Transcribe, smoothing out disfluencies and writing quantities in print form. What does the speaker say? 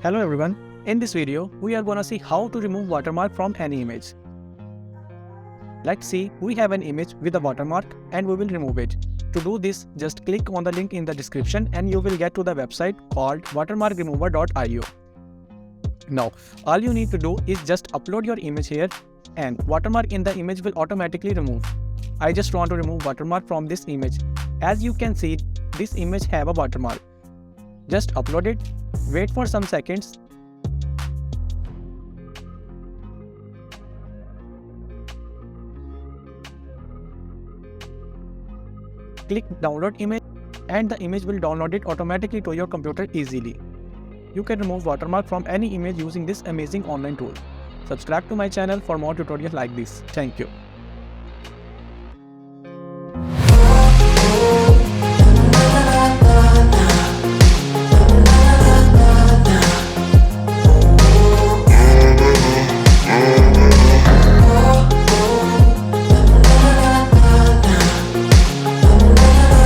Hello everyone, in this video we are gonna see how to remove watermark from any image. Let's see, we have an image with a watermark and we will remove it. To do this, just click on the link in the description and you will get to the website called watermarkremover.io. Now, all you need to do is just upload your image here and watermark in the image will automatically remove. I just want to remove watermark from this image. As you can see, this image have a watermark. Just upload it, wait for some seconds. Click download image and the image will download it automatically to your computer easily. You can remove watermark from any image using this amazing online tool. Subscribe to my channel for more tutorials like this. Thank you.